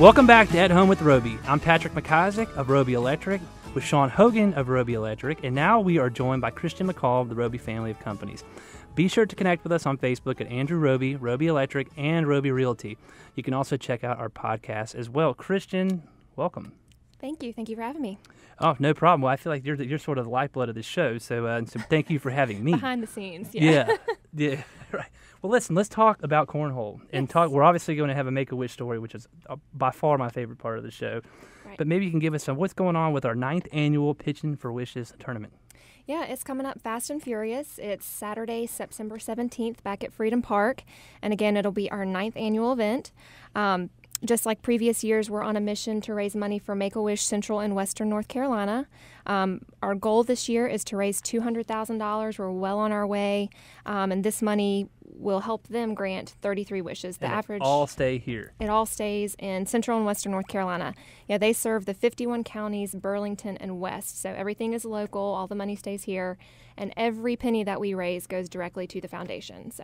Welcome back to At Home with Roby. I'm Patrick McIsaac of Roby Electric with Sean Hogan of Roby Electric, and now we are joined by Christian McCall of the Roby family of companies. Be sure to connect with us on Facebook at Andrew Roby, Roby Electric, and Roby Realty. You can also check out our podcast as well. Christian, welcome. Thank you. Thank you for having me. Oh, no problem. Well, I feel like you're sort of the lifeblood of this show, so thank you for having me. Behind the scenes, yeah. Yeah, right. Well, listen, let's talk about cornhole. And we're obviously going to have a Make-A-Wish story, which is by far my favorite part of the show. Right. But maybe you can give us what's going on with our 9th annual Pitching for Wishes tournament. Yeah, it's coming up fast and furious. It's Saturday, September 17th, back at Freedom Park. And again, it'll be our 9th annual event. Just like previous years, we're on a mission to raise money for Make-A-Wish Central and Western North Carolina. Our goal this year is to raise $200,000. We're well on our way, and this money will help them grant 33 wishes. The average all stay here. It all stays in Central and Western North Carolina. Yeah, they serve the 51 counties, Burlington and West, so everything is local. All the money stays here, and every penny that we raise goes directly to the foundation. So.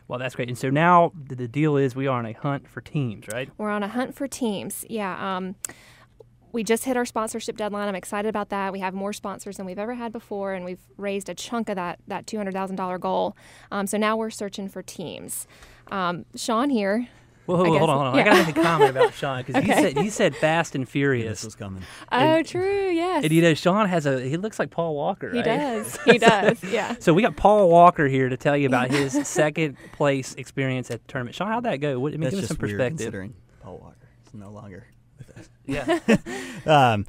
Well, that's great. And so now the deal is we are on a hunt for teams, right? We're on a hunt for teams, yeah. We just hit our sponsorship deadline. I'm excited about that. We have more sponsors than we've ever had before, and we've raised a chunk of that $200,000 goal. So now we're searching for teams. Sean here. Whoa, hold on. Yeah. I got to make a comment about Sean, because Okay. you said Fast and Furious. This was coming. Oh, true, yes. And Sean he looks like Paul Walker, right? He does, yeah. So we got Paul Walker here to tell you about his second place experience at the tournament. Sean, how'd that go? Give us some perspective. Weird considering Paul Walker is no longer with us. Yeah.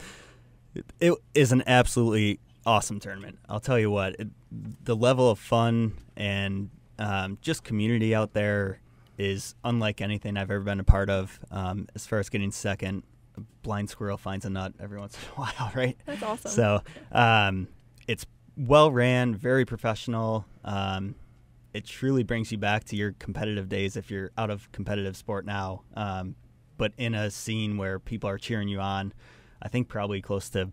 It is an absolutely awesome tournament. I'll tell you what, the level of fun and just community out there is unlike anything I've ever been a part of. As far as getting second, a blind squirrel finds a nut every once in a while, right? That's awesome. So it's well ran, very professional. It truly brings you back to your competitive days if you're out of competitive sport now, but in a scene where people are cheering you on. I think probably close to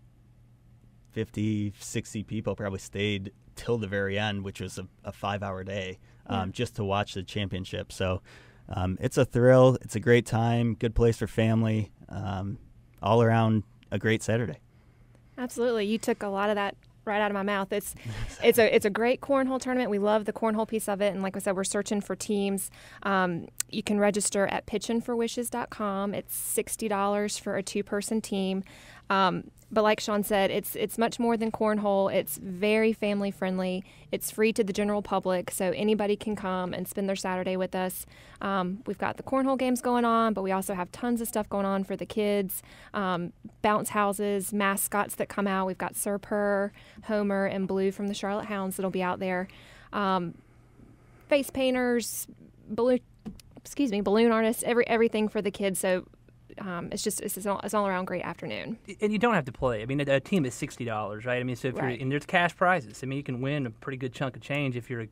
50, 60 people probably stayed till the very end, which was a 5-hour day, just to watch the championship. So it's a thrill. It's a great time, good place for family, all around a great Saturday. Absolutely. You took a lot of that right out of my mouth. It's a great cornhole tournament. We love the cornhole piece of it, and like I said, we're searching for teams. You can register at pitchinforwishes.com. It's $60 for a 2-person team. But like Sean said, it's much more than cornhole. It's very family friendly. It's free to the general public, so anybody can come and spend their Saturday with us. We've got the cornhole games going on, but we also have tons of stuff going on for the kids. Bounce houses, mascots that come out. We've got Sir Purr, Homer, and Blue from the Charlotte Hounds that'll be out there. Face painters, balloon artists, everything for the kids. So it's an all-around great afternoon. And you don't have to play. I mean, a team is $60, right? I mean, so if Right. and there's cash prizes. I mean, you can win a pretty good chunk of change if you're a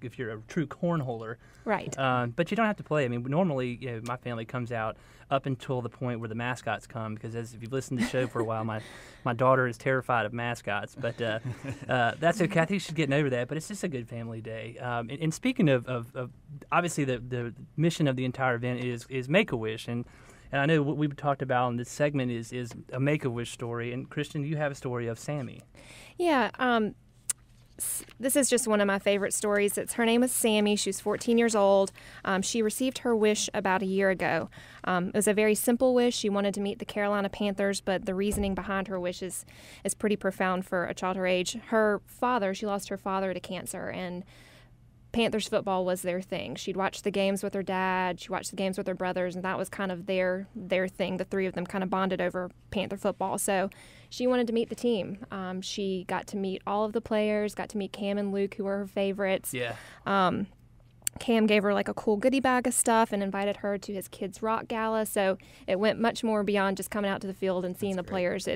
true cornholer. Right. But you don't have to play. I mean, normally, my family comes out up until the point where the mascots come, because if you've listened to the show for a while, my daughter is terrified of mascots. But that's okay. I think she's getting over that. But it's just a good family day. And speaking of obviously the mission of the entire event is Make-A-Wish, and I know what we've talked about in this segment is a Make-A-Wish story. And Christian, you have a story of Sammy. Yeah. This is just one of my favorite stories. Her name is Sammy. She was 14 years old. She received her wish about a year ago. It was a very simple wish. She wanted to meet the Carolina Panthers, but the reasoning behind her wish is pretty profound for a child her age. She lost her father to cancer, and Panthers football was their thing. She'd watch the games with her dad. She watched the games with her brothers, and that was kind of their thing. The three of them kind of bonded over Panther football. So she wanted to meet the team. She got to meet all of the players, got to meet Cam and Luke, who were her favorites. Yeah. Cam gave her like a cool goodie bag of stuff and invited her to his Kids Rock Gala. So it went much more beyond just coming out to the field and seeing the players.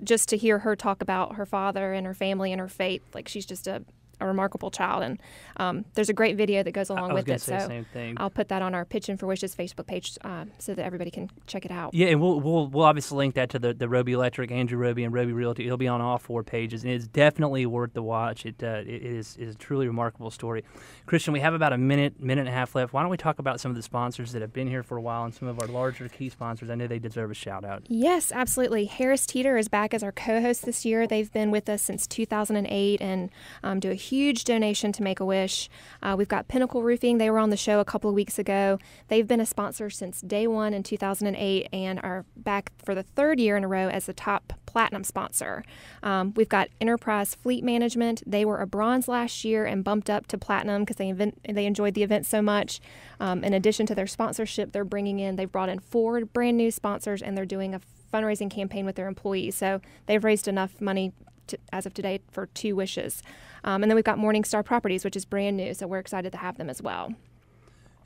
Just to hear her talk about her father and her family and her faith, like she's just a a remarkable child. And there's a great video that goes along with it. So same thing. I'll put that on our Pitchin' for Wishes Facebook page so that everybody can check it out. Yeah, and we'll obviously link that to the Roby Electric, Andrew Roby, and Roby Realty. It'll be on all 4 pages, and it's definitely worth the watch. It is a truly remarkable story. Christian, we have about a minute and a half left. Why don't we talk about some of the sponsors that have been here for a while and some of our larger key sponsors? I know they deserve a shout out. Yes, absolutely. Harris Teeter is back as our co-host this year. They've been with us since 2008 and do a huge donation to Make-A-Wish. We've got Pinnacle Roofing. They were on the show a couple of weeks ago. They've been a sponsor since day one in 2008 and are back for the 3rd year in a row as the top platinum sponsor. We've got Enterprise Fleet Management. They were a bronze last year and bumped up to platinum because they enjoyed the event so much. In addition to their sponsorship, they've brought in 4 brand new sponsors, and they're doing a fundraising campaign with their employees. So they've raised enough money as of today for 2 wishes. And then we've got Morningstar Properties, which is brand new. So we're excited to have them as well.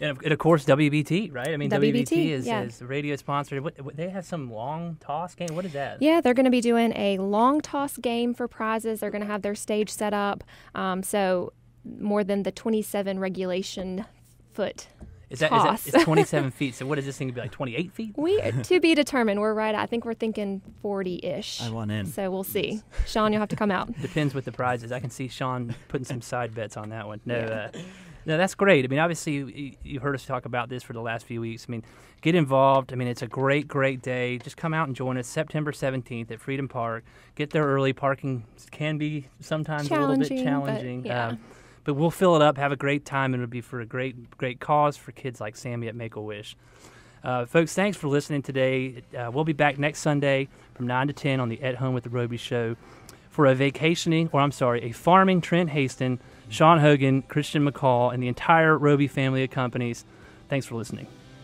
And of course, WBT, right? I mean, WBT is yeah. radio sponsored. What, they have some long toss game. What is that? Yeah, they're going to be doing a long toss game for prizes. They're going to have their stage set up. So more than the 27 regulation foot. Is that it's 27 feet? So what is this thing to be like 28 feet? To be determined. We're right. I think we're thinking 40-ish. I want in. So we'll see. Sean, you'll have to come out. Depends what the prize is. I can see Sean putting some side bets on that one. No, that's great. I mean, obviously, you heard us talk about this for the last few weeks. I mean, get involved. I mean, it's a great, great day. Just come out and join us September 17th at Freedom Park. Get there early. Parking can be sometimes a little bit challenging. But, yeah. But we'll fill it up, have a great time, and it'll be for a great, great cause for kids like Sammy at Make-A-Wish. Folks, thanks for listening today. We'll be back next Sunday from 9 to 10 on the At Home with the Roby show for a farming Trent Haston, Sean Hogan, Christian McCall, and the entire Roby family of companies. Thanks for listening.